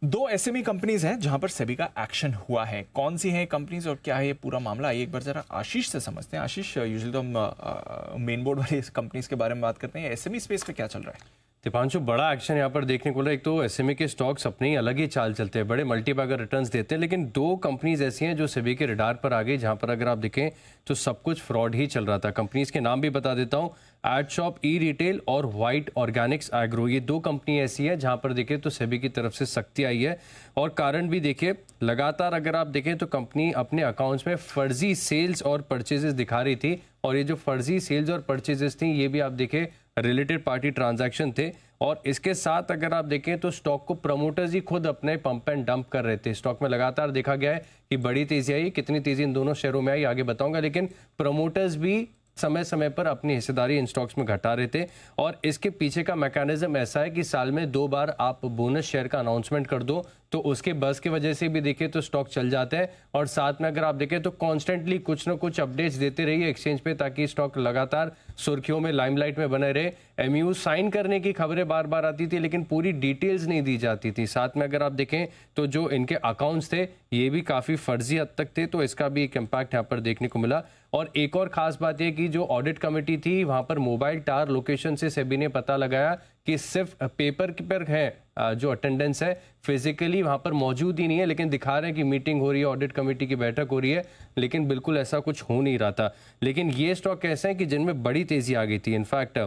दो SME companies हैं जहां पर सेबी का एक्शन हुआ है। कौन सी हैं कंपनीज और क्या है ये पूरा मामला, आइए एक बार जरा आशीष से समझते हैं। आशीष, यूजुअली तो हम मेन बोर्ड वाली कंपनीज के बारे में बात करते हैं, एसएमई स्पेस पे क्या चल रहा है? दीपांशु, बड़ा एक्शन यहाँ पर देखने को मिला। एक तो एसएमई के स्टॉक्स अपनी अलग ही चाल चलते हैं, बड़े मल्टीबैगर रिटर्न्स देते हैं, लेकिन दो कंपनीज ऐसी हैं जो सेबी के रडार पर आ गई, जहाँ पर अगर आप देखें तो सब कुछ फ्रॉड ही चल रहा था। कंपनीज के नाम भी बता देता हूँ, एडशॉप ई रिटेल और व्हाइट ऑर्गेनिक्स एग्रो। ये दो कंपनी ऐसी है जहाँ पर देखें तो सेबी की तरफ से सख्ती आई है, और कारण भी देखिए, लगातार अगर आप देखें तो कंपनी अपने अकाउंट्स में फर्जी सेल्स और परचेजेस दिखा रही थी, और ये जो फर्जी सेल्स और परचेजेस थी ये भी आप देखें रिलेटेड पार्टी ट्रांजैक्शन थे। और इसके साथ अगर आप देखें तो स्टॉक को प्रमोटर्स ही खुद अपने पंप एंड डंप कर रहे थे। स्टॉक में लगातार देखा गया है कि बड़ी तेजी आई, कितनी तेजी इन दोनों शेयरों में आई आगे बताऊंगा, लेकिन प्रमोटर्स भी समय समय पर अपनी हिस्सेदारी इन स्टॉक्स में घटा रहे थे। और इसके पीछे का मैकेनिज्म ऐसा है कि साल में 2 बार आप बोनस शेयर का अनाउंसमेंट कर दो, तो उसके बस की वजह से भी देखें तो स्टॉक चल जाते हैं। और साथ में अगर आप देखें तो कॉन्स्टेंटली कुछ ना कुछ अपडेट्स देते रहिए एक्सचेंज पे, ताकि स्टॉक लगातार सुर्खियों में, लाइमलाइट में बने रहे। एमयू साइन करने की खबरें बार बार आती थी, लेकिन पूरी डिटेल्स नहीं दी जाती थी। साथ में अगर आप देखें तो जो इनके अकाउंट्स थे ये भी काफ़ी फर्जी हद तक थे, तो इसका भी एक इम्पैक्ट यहाँ पर देखने को मिला। और एक और खास बात यह कि जो ऑडिट कमेटी थी वहाँ पर मोबाइल टावर लोकेशन से सेबी ने पता लगाया कि सिर्फ पेपर पर है, जो अटेंडेंस है फिजिकली वहाँ पर मौजूद ही नहीं है, लेकिन दिखा रहे हैं कि मीटिंग हो रही है, ऑडिट कमेटी की बैठक हो रही है, लेकिन बिल्कुल ऐसा कुछ हो नहीं रहा था। लेकिन ये स्टॉक कैसे हैं कि जिनमें बड़ी तेजी आ गई थी। इनफैक्ट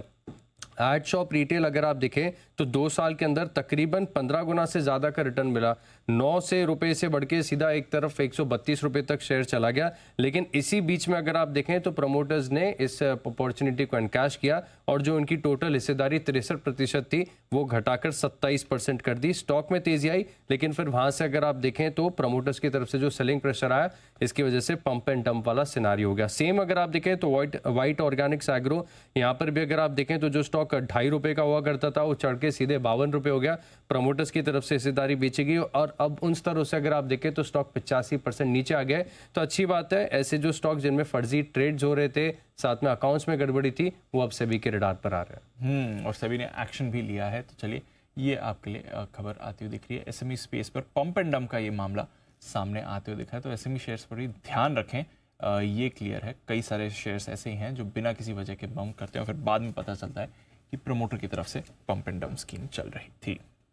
एडशॉप रिटेल अगर आप देखें तो 2 साल के अंदर तकरीबन 15 गुना से ज़्यादा का रिटर्न मिला। 9 से रुपए से बढ़ के सीधा एक तरफ 132 रुपए तक शेयर चला गया। लेकिन इसी बीच में अगर आप देखें तो प्रमोटर्स ने इस अपॉर्चुनिटी को एनकैश किया, और जो उनकी टोटल हिस्सेदारी 63% थी वो घटाकर 27% कर दी। स्टॉक में तेजी आई, लेकिन फिर वहां से अगर आप देखें तो प्रमोटर्स की तरफ से जो सेलिंग प्रेशर आया, इसकी वजह से पंप एंड डंप वाला सिनारियो हो गया। सेम अगर आप देखें तो व्हाइट ऑर्गेनिक्स एग्रो, यहाँ पर भी अगर आप देखें तो जो स्टॉक 2.5 रुपए का हुआ करता था वो चढ़ के सीधे 52 रुपए हो गया। प्रमोटर्स की तरफ से हिस्सेदारी बेची गई, और अब उन स्तरों से अगर आप देखें तो स्टॉक 85% नीचे आ गया। तो अच्छी बात है, ऐसे जो स्टॉक जिनमें फर्जी ट्रेड्स हो रहे थे, साथ में अकाउंट्स में गड़बड़ी थी, वो अब सेबी के रडार पर आ रहे हैं। और सेबी ने एक्शन भी लिया है। तो चलिए, ये आपके लिए खबर आती हुई दिख रही है। एसएमई स्पेस पर पंप एंड डंप का ये मामला सामने आते हुए दिखा है, तो एसएमई शेयर्स पर भी ध्यान रखें। ये क्लियर है, कई सारे शेयर्स ऐसे ही हैं जो बिना किसी वजह के बम्प करते हैं और फिर बाद में पता चलता है कि प्रमोटर की तरफ से पंप एंड डंप स्कीम चल रही थी।